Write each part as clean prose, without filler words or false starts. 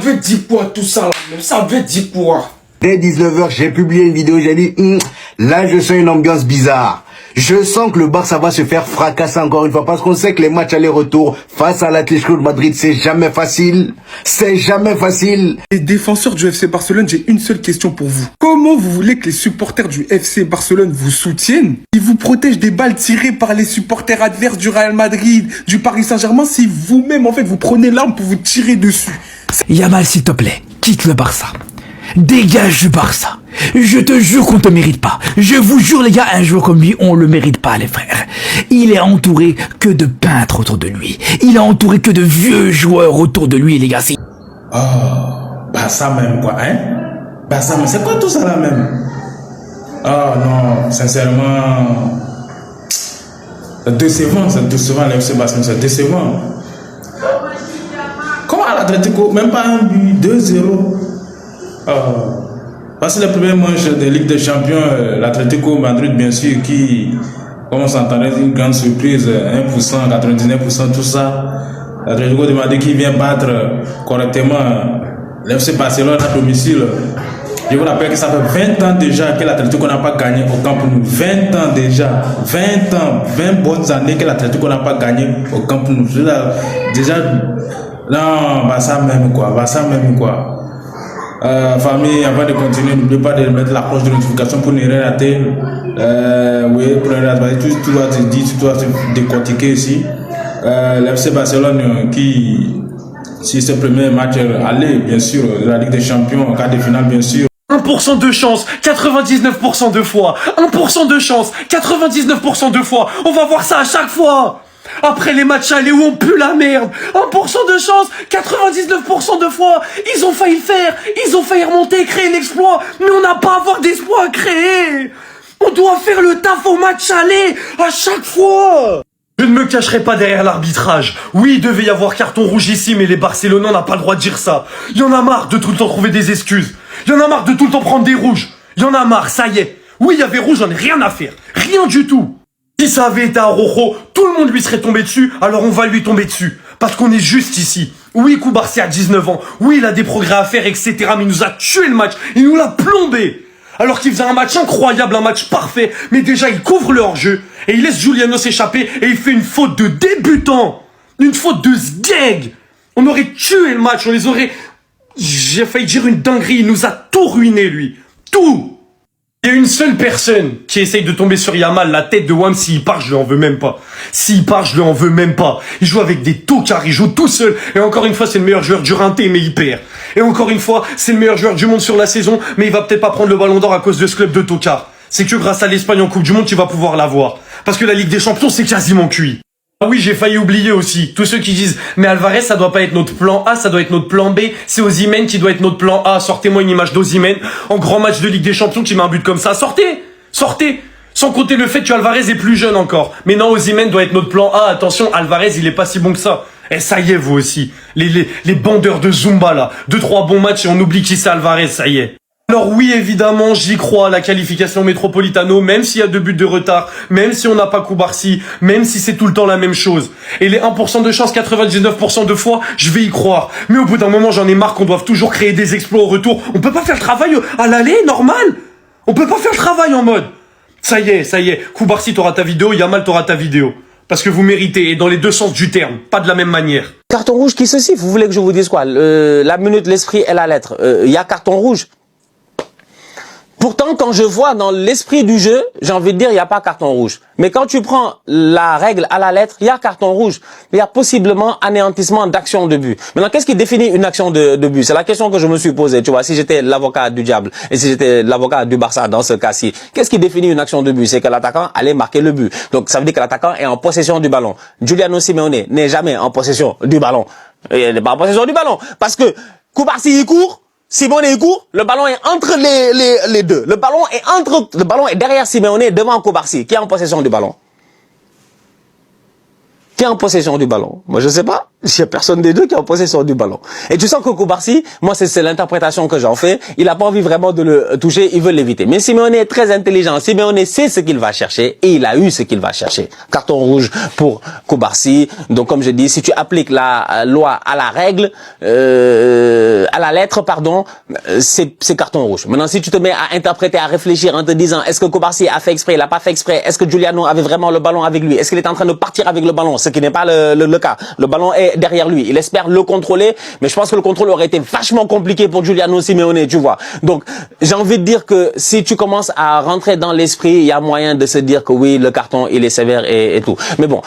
veut dire quoi tout ça là? Ça veut dire quoi? Dès 19h, j'ai publié une vidéo, j'ai dit, là je sens une ambiance bizarre. Je sens que le Barça va se faire fracasser encore une fois parce qu'on sait que les matchs aller-retour face à l'Atlético de Madrid, c'est jamais facile. C'est jamais facile. Les défenseurs du FC Barcelone, j'ai une seule question pour vous. Comment vous voulez que les supporters du FC Barcelone vous soutiennent? Ils vous protègent des balles tirées par les supporters adverses du Real Madrid, du Paris Saint-Germain, si vous-même, en fait, vous prenez l'arme pour vous tirer dessus. Yamal, s'il te plaît, quitte le Barça. Dégage du Barça. Je te jure qu'on te mérite pas. Je vous jure les gars, un joueur comme lui, on le mérite pas les frères. Il est entouré que de peintres autour de lui. Il est entouré que de vieux joueurs autour de lui les gars. Oh, Barça même quoi, hein? Barça même, c'est quoi tout ça là même? Oh non, sincèrement, c'est décevant l'FC Barcelone, c'est décevant. Comment à l'Atlético, même pas un but, 2-0. Parce que le premier match de Ligue des Champions, l'Atlético Madrid, bien sûr, qui, comme on s'entendait, une grande surprise, 1%, 99%, tout ça. L'Atlético de Madrid qui vient battre correctement l'FC Barcelone à domicile. Je vous rappelle que ça fait 20 ans déjà que l'Atlético n'a pas gagné au Camp Nou. 20 ans déjà. 20 ans. 20 bonnes années que l'Atlético n'a pas gagné au Camp Nou. Déjà, non, Barça même quoi. Famille, avant de continuer, n'oubliez pas de mettre la cloche de notification pour ne rien rater. Oui, pour ne rien rater, tout doit se dire, tout doit se décortiquer ici. L'FC Barcelone qui, si ce premier match aller, bien sûr, de la Ligue des Champions, en quart de finale, bien sûr. 1% de chance, 99% de fois. 1% de chance, 99% de fois. On va voir ça à chaque fois. Après les matchs allés où on pue la merde, 1% de chance, 99% de fois, ils ont failli le faire, ils ont failli remonter, créer l'exploit, mais on n'a pas à avoir d'espoir à créer. On doit faire le taf au match aller, à chaque fois. Je ne me cacherai pas derrière l'arbitrage. Oui, il devait y avoir carton rouge ici, mais les Barcelonais n'ont pas le droit de dire ça. Il y en a marre de tout le temps trouver des excuses. Il y en a marre de tout le temps prendre des rouges. Il y en a marre, ça y est. Oui, il y avait rouge, j'en ai rien à faire. Rien du tout. Si ça avait été un Rojo, tout le monde lui serait tombé dessus, alors on va lui tomber dessus. Parce qu'on est juste ici. Oui, Koubarsi a 19 ans. Oui, il a des progrès à faire, etc. Mais il nous a tué le match. Il nous l'a plombé. Alors qu'il faisait un match incroyable, un match parfait. Mais déjà, il couvre le hors-jeu. Et il laisse Juliano s'échapper. Et il fait une faute de débutant. Une faute de sgeg. On aurait tué le match. On les aurait... J'ai failli dire une dinguerie. Il nous a tout ruiné, lui. Tout. Il y a une seule personne qui essaye de tomber sur Yamal, la tête de Wam. S'il part, je lui en veux même pas. S'il part, je lui en veux même pas. Il joue avec des tocards, il joue tout seul. Et encore une fois, c'est le meilleur joueur du Rinté, mais il perd. Et encore une fois, c'est le meilleur joueur du monde sur la saison, mais il va peut-être pas prendre le ballon d'or à cause de ce club de tocards. C'est que grâce à l'Espagne en Coupe du Monde qu'il va pouvoir l'avoir. Parce que la Ligue des Champions, c'est quasiment cuit. Ah oui, j'ai failli oublier aussi. Tous ceux qui disent, mais Alvarez, ça doit pas être notre plan A, ça doit être notre plan B. C'est Osimhen qui doit être notre plan A. Sortez-moi une image d'Osimhen en grand match de Ligue des Champions qui met un but comme ça. Sortez! Sortez! Sans compter le fait que Alvarez est plus jeune encore. Mais non, Osimhen doit être notre plan A. Attention, Alvarez, il est pas si bon que ça. Et ça y est, vous aussi. Les bandeurs de Zumba, là. 2-3 bons matchs et on oublie qui c'est Alvarez, ça y est. Alors oui, évidemment, j'y crois à la qualification Metropolitano, même s'il y a 2 buts de retard, même si on n'a pas Koubarsi, même si c'est tout le temps la même chose. Et les 1% de chance, 99% de fois, je vais y croire. Mais au bout d'un moment, j'en ai marre qu'on doive toujours créer des exploits au retour. On peut pas faire le travail à l'aller, normal. On peut pas faire le travail en mode. Ça y est. Koubarsi, t'auras ta vidéo, Yamal, t'auras ta vidéo. Parce que vous méritez, et dans les deux sens du terme, pas de la même manière. Carton rouge qui se siffle, vous voulez que je vous dise quoi? La minute, l'esprit et la lettre. Il y a carton rouge. Pourtant, quand je vois dans l'esprit du jeu, j'ai envie de dire, il n'y a pas carton rouge. Mais quand tu prends la règle à la lettre, il y a carton rouge. Il y a possiblement anéantissement d'action de but. Maintenant, qu'est-ce qui définit une action de but? C'est la question que je me suis posée. Tu vois, si j'étais l'avocat du diable et si j'étais l'avocat du Barça dans ce cas-ci, qu'est-ce qui définit une action de but? C'est que l'attaquant allait marquer le but. Donc, ça veut dire que l'attaquant est en possession du ballon. Giuliano Simeone n'est jamais en possession du ballon. Il n'est pas en possession du ballon. Parce que Koubarsi, il court. Simeone est court, le ballon est entre les deux. Le ballon est derrière Simeone, devant Koubarsi. Qui est en possession du ballon? Qui est en possession du ballon? Moi, je sais pas. Il n'y a personne des deux qui est en possession du ballon. Et tu sens que Koubarsi, moi c'est l'interprétation que j'en fais, il n'a pas envie vraiment de le toucher, il veut l'éviter. Mais Simeone est très intelligent, Simeone sait ce qu'il va chercher et il a eu ce qu'il va chercher. Carton rouge pour Koubarsi. Donc comme je dis, si tu appliques la loi à la règle, à la lettre, pardon, c'est carton rouge. Maintenant si tu te mets à interpréter, à réfléchir en te disant est-ce que Koubarsi a fait exprès, il n'a pas fait exprès, est-ce que Giuliano avait vraiment le ballon avec lui, est-ce qu'il est en train de partir avec le ballon, ce qui n'est pas le cas. Le ballon est derrière lui. Il espère le contrôler, mais je pense que le contrôle aurait été vachement compliqué pour Giuliano Simeone, tu vois. Donc, j'ai envie de dire que si tu commences à rentrer dans l'esprit, il y a moyen de se dire que oui, le carton, il est sévère et tout. Mais bon,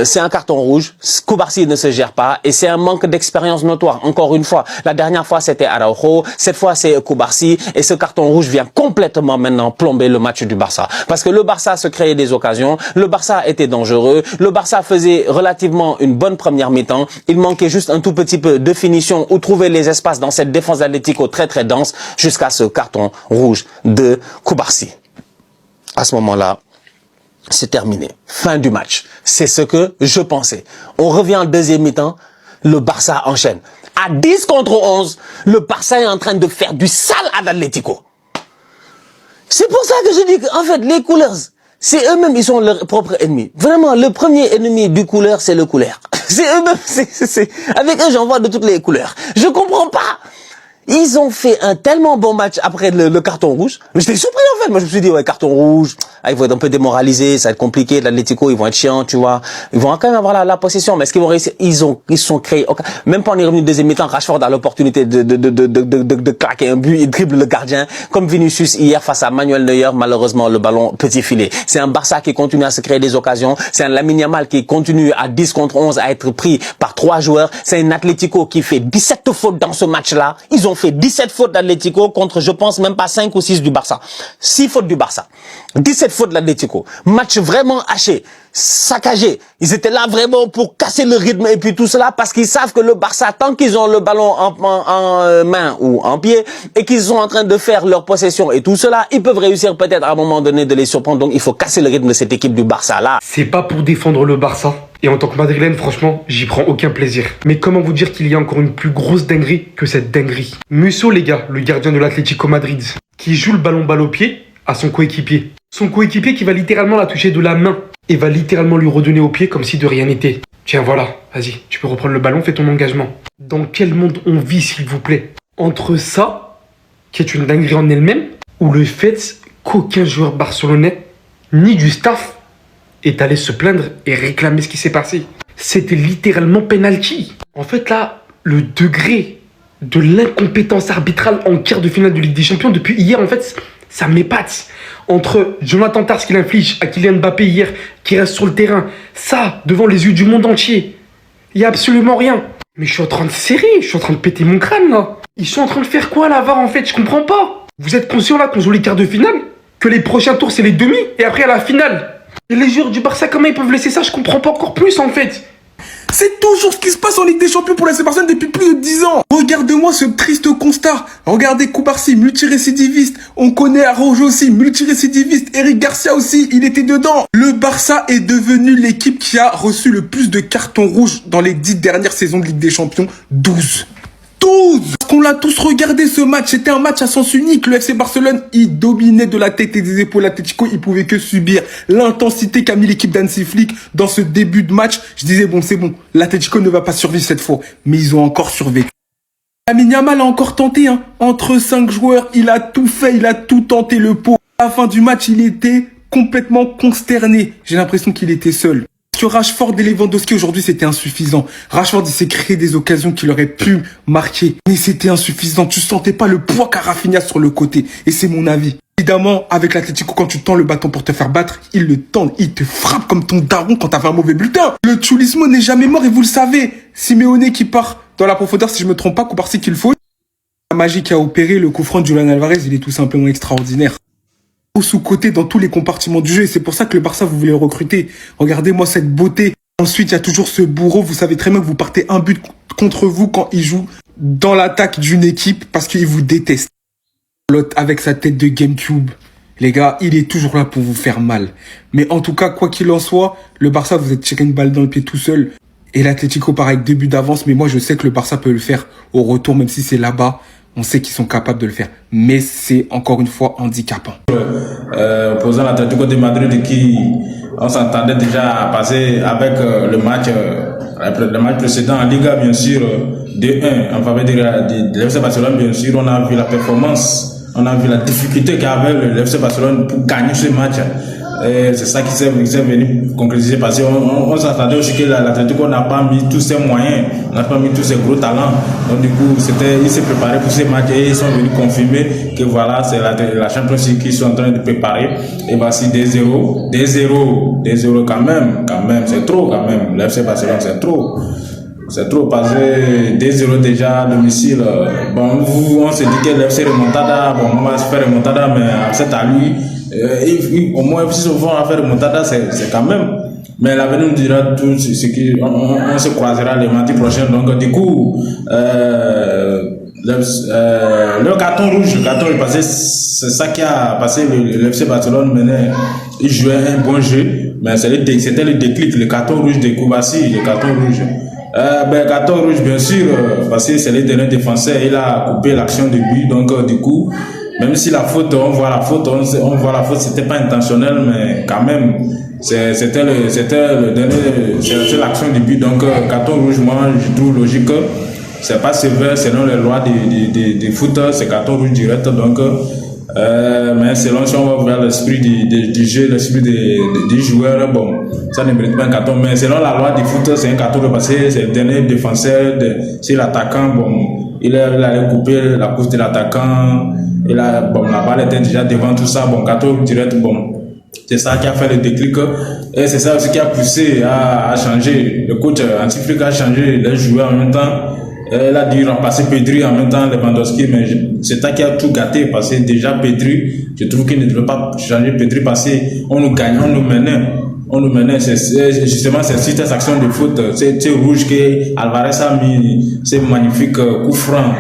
c'est un carton rouge. Koubarsi ne se gère pas et c'est un manque d'expérience notoire. Encore une fois, la dernière fois, c'était Araujo. Cette fois, c'est Koubarsi et ce carton rouge vient complètement maintenant plomber le match du Barça. Parce que le Barça se créait des occasions, le Barça était dangereux, le Barça faisait relativement une bonne première mi-temps. Il manquait juste un tout petit peu de finition ou trouver les espaces dans cette défense d'Atlético très très dense jusqu'à ce carton rouge de Koubarsi. À ce moment-là, c'est terminé. Fin du match. C'est ce que je pensais. On revient en deuxième mi-temps. Le Barça enchaîne. À 10 contre 11, le Barça est en train de faire du sale à l'Atlético. C'est pour ça que je dis qu'en fait, les couleurs, c'est eux-mêmes, ils sont leurs propres ennemis. Vraiment, le premier ennemi du couleur, c'est le couleur. C'est eux-mêmes, avec eux, j'en vois de toutes les couleurs. Je comprends pas. Ils ont fait un tellement bon match après le carton rouge. Mais j'étais surpris en fait. Moi je me suis dit ouais, carton rouge, ils vont être un peu démoralisés, ça va être compliqué. L'Atlético, ils vont être chiants, tu vois. Ils vont quand même avoir la possession, mais est-ce qu'ils vont réussir? Ils sont créés. Même pas en est revenu deuxième mi-temps, Rashford a l'opportunité de claquer un but, il dribble le gardien, comme Vinicius hier face à Manuel Neuer. Malheureusement, le ballon petit filet. C'est un Barça qui continue à se créer des occasions. C'est un Lamine Yamal qui continue à 10 contre 11 à être pris par 3 joueurs. C'est un Atlético qui fait 17 fautes dans ce match-là. Ils ont fait 17 fautes d'Atlético contre, je pense, même pas 5 ou 6 du Barça. 6 fautes du Barça. 17 fautes de l'Atlético. Match vraiment haché, saccagé. Ils étaient là vraiment pour casser le rythme et puis tout cela parce qu'ils savent que le Barça, tant qu'ils ont le ballon en main ou en pied et qu'ils sont en train de faire leur possession et tout cela, ils peuvent réussir peut-être à un moment donné de les surprendre. Donc il faut casser le rythme de cette équipe du Barça là. C'est pas pour défendre le Barça. Et en tant que madrilène, franchement, j'y prends aucun plaisir. Mais comment vous dire qu'il y a encore une plus grosse dinguerie que cette dinguerie? Musso, les gars, le gardien de l'Atlético Madrid, qui joue le ballon balle au pied à son coéquipier. Son coéquipier qui va littéralement la toucher de la main et va littéralement lui redonner au pied comme si de rien n'était. Tiens, voilà, vas-y, tu peux reprendre le ballon, fais ton engagement. Dans quel monde on vit, s'il vous plaît? Entre ça, qui est une dinguerie en elle-même, ou le fait qu'aucun joueur barcelonais, ni du staff, est allé se plaindre et réclamer ce qui s'est passé. C'était littéralement penalty. En fait, là, le degré de l'incompétence arbitrale en quart de finale de Ligue des Champions depuis hier, en fait, ça m'épate. Entre Jonathan Tah, ce qu'il inflige à Kylian Mbappé hier, qui reste sur le terrain, ça, devant les yeux du monde entier, il n'y a absolument rien. Mais je suis en train de serrer, je suis en train de péter mon crâne, là. Ils sont en train de faire quoi, la VAR, en fait? Je comprends pas. Vous êtes conscient, là, qu'on joue les quarts de finale? Que les prochains tours, c'est les demi, et après, à la finale. Et les joueurs du Barça, comment ils peuvent laisser ça? Je comprends pas encore plus, en fait. C'est toujours ce qui se passe en Ligue des Champions pour la Barcelone depuis plus de 10 ans. Regardez-moi ce triste constat. Regardez Koubarsi, multirécidiviste. On connaît Araujo aussi, multirécidiviste. Eric Garcia aussi, il était dedans. Le Barça est devenu l'équipe qui a reçu le plus de cartons rouges dans les 10 dernières saisons de Ligue des Champions. 12. 12. Parce qu'on l'a tous regardé ce match. C'était un match à sens unique. Le FC Barcelone, il dominait de la tête et des épaules l'Atlético. Il pouvait que subir l'intensité qu'a mis l'équipe d'Hansi Flick dans ce début de match. Je disais, bon, c'est bon. L'Atlético ne va pas survivre cette fois. Mais ils ont encore survécu. Lamine Yamal a encore tenté, hein. Entre 5 joueurs, il a tout fait. Il a tout tenté, le pot. À la fin du match, il était complètement consterné. J'ai l'impression qu'il était seul. Que Rashford et Lewandowski aujourd'hui c'était insuffisant. Rashford il s'est créé des occasions qu'il aurait pu marquer, mais c'était insuffisant. Tu sentais pas le poids qu'a Rafinha sur le côté, et c'est mon avis. Évidemment, avec l'Atlético, quand tu tends le bâton pour te faire battre, ils le tendent, ils te frappent comme ton daron quand t'avais un mauvais bulletin. Le Chulismo n'est jamais mort et vous le savez. Simeone qui part dans la profondeur, si je me trompe pas, Koubarsi qu'il faut. La magie qui a opéré le coup franc de Julian Alvarez, il est tout simplement extraordinaire. Sous-côté dans tous les compartiments du jeu et c'est pour ça que le Barça vous voulez le recruter. Regardez-moi cette beauté. Ensuite il y a toujours ce bourreau, vous savez très bien que vous partez un but contre vous quand il joue dans l'attaque d'une équipe parce qu'il vous déteste. L'autre avec sa tête de GameCube, les gars, il est toujours là pour vous faire mal. Mais en tout cas, quoi qu'il en soit, le Barça vous êtes tiré une balle dans le pied tout seul. Et l'Atlético part avec 2 buts d'avance, mais moi je sais que le Barça peut le faire au retour, même si c'est là-bas. On sait qu'ils sont capables de le faire. Mais c'est encore une fois handicapant. Opposant l'Atlético de Madrid qui, on s'entendait déjà passer avec le match précédent en Liga, bien sûr, 2-1 en faveur de l'FC Barcelone. Bien sûr, on a vu la performance, on a vu la difficulté qu'avait le FC Barcelone pour gagner ce match. C'est ça qui s'est venu concrétiser parce qu'on s'attendait aussi que l'Atlético n'a pas mis tous ses moyens, n'a pas mis tous ses gros talents. Donc du coup, il s'est préparé pour ces matchs et ils sont venus confirmer que voilà, c'est la Champions League qu'ils sont en train de préparer. Et voici 2-0 quand même, c'est trop quand même. L'FC Barcelone, c'est trop. C'est trop parce que 2-0 déjà à domicile. Bon, on s'est dit que l'FC remontada, bon, on va se faire remontada, mais c'est à lui. Au moins, si on va faire remontada, c'est quand même. Mais l'avenir nous dira tout ce qui. On se croisera les mardis prochains. Donc, du coup, le carton rouge, parce que c'est ça qui a passé. Le FC Barcelone menait, il jouait un bon jeu, mais c'était le déclic, le carton rouge de Koubassi, le carton rouge. Carton rouge, bien sûr, parce que c'est le dernier défenseur, il a coupé l'action de but, donc du coup, même si la faute, on voit la faute, c'était pas intentionnel, mais quand même, c'était l'action du but, donc carton rouge, moi, je trouve logique, c'est pas sévère selon les lois du foot, c'est carton rouge direct, donc, mais selon si on va vers l'esprit du jeu, l'esprit du joueur, bon, ça ne mérite pas un carton, mais selon la loi du foot, c'est un carton parce que c'est le dernier défenseur, c'est l'attaquant, bon, il allait couper la course de l'attaquant, la balle était déjà devant tout ça, bon, carton direct, bon. C'est ça qui a fait le déclic et c'est ça aussi qui a poussé à changer. Le coach Hansi a changé les joueurs en même temps. Elle a dû remplacer Pedri en même temps, Lewandowski, mais c'est ça qui a tout gâté parce que déjà Pedri, je trouve qu'il ne devait pas changer Pedri parce qu'on nous gagnait, on nous menait, c'est justement cette action de foot, c'est rouge que Alvarez a mis, c'est magnifique coup franc.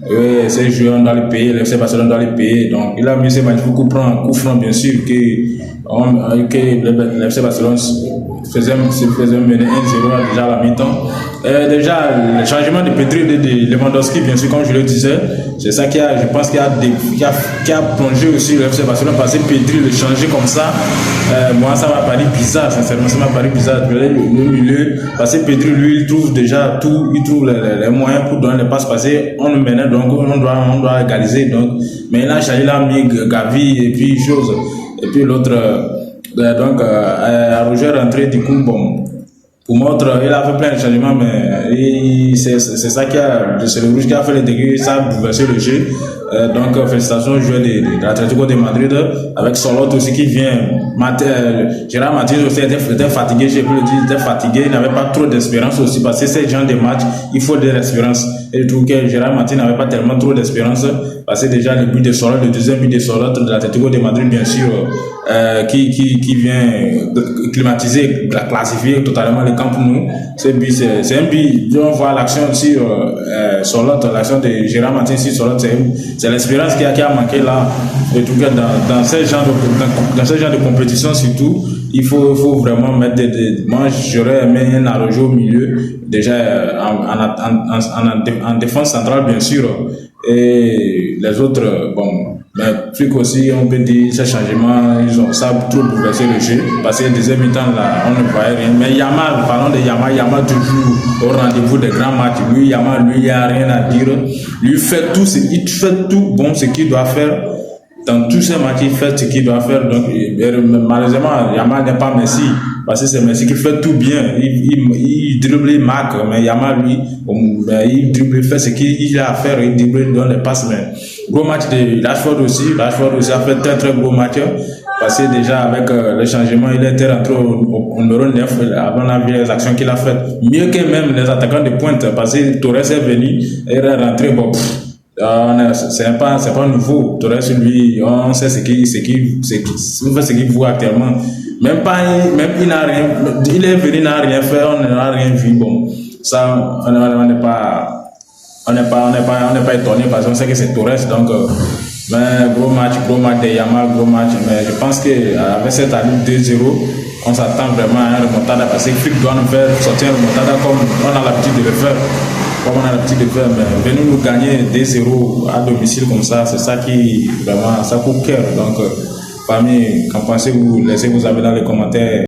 Oui, ces joueurs doivent les payer, le FC Barcelone doit les payer. Donc, il a mis ces magnifiques coups francs, bien sûr, que le FC Barcelone faisait mener 1-0 déjà à la mi-temps. Déjà, le changement de Pedri et de Lewandowski, bien sûr, comme je le disais, c'est ça qui a, je pense, qui a plongé aussi le FC Barcelone parce que Pedri le changer comme ça, moi, ça m'a paru bizarre, sincèrement, ça m'a paru bizarre. Le milieu, parce que Pedri, lui, il trouve déjà tout, il trouve les moyens pour donner les passes passées. On le menait, donc on doit égaliser. Donc, mais là, il a mis Gavi et puis chose. Et puis l'autre, Roger rentré, du coup, bon. Pour montre, il a fait plein de changements, mais c'est ça c'est le rouge qui a fait le dégât, ça a bouleversé le jeu. Donc, félicitations aux joueurs de l'Atlético de Madrid, avec Solot aussi qui vient. Gérard Martinez aussi était fatigué, j'ai pu le dire, il était fatigué, il n'avait pas trop d'espérance aussi, parce que ces gens de matchs, il faut de l'espérance. Et je trouve que Gérard Martinez n'avait pas tellement trop d'espérance, parce que déjà le but de Solot, le deuxième but de Solot de l'Atlético de Madrid, bien sûr, qui vient climatiser, classifier totalement le camp pour nous. C'est un but, on voit l'action sur Solot, l'action de Gérard Martinez sur Solot, c'est l'espérance qui a manqué là. Et tout cas, dans ce genre de compétition surtout, il faut vraiment mettre moi j'aurais aimé un Araujo au milieu, déjà en défense centrale bien sûr, et les autres, bon, mais truc aussi, on peut dire, ces changements, ça a trop bouleversé le jeu, parce que les deuxième mi-temps là, on ne voyait rien. Mais Yamal, parlons de Yamal toujours au rendez-vous des grands matchs. Yamal, il n'y a rien à dire. Lui, il fait tout bon, ce qu'il doit faire. Dans tous ces matchs, il fait ce qu'il doit faire. Donc, malheureusement, Yamal n'est pas Messi, parce que c'est Messi qui fait tout bien. Il dribble, il marque, mais Yamal, lui, il dribble, il fait ce qu'il a à faire, il dribble, il donne les passes. Mais gros match de Rashford aussi a fait très très gros match, parce que déjà avec le changement, il était rentré au numéro 9, avant on a vu les actions qu'il a faites, mieux que même les attaquants de pointe, parce que Torres est venu, et il est rentré, bon, c'est pas nouveau. Torres, lui, on sait ce qu'il voit actuellement. Même il n'a rien, il est venu, il n'a rien fait, on n'a rien vu. Bon, ça, on n'est pas étonné parce qu'on sait que c'est Torres, donc, mais gros match de Yamal, gros match, mais je pense qu'avec cette année 2-0, on s'attend vraiment à un remontada parce que Flick doit nous faire sortir un remontada comme on a l'habitude de le faire. Mais venez nous gagner 2-0 à domicile comme ça, c'est ça qui vraiment, ça coupe cœur. Donc, famille, qu'en pensez-vous? Laissez vos avis dans les commentaires.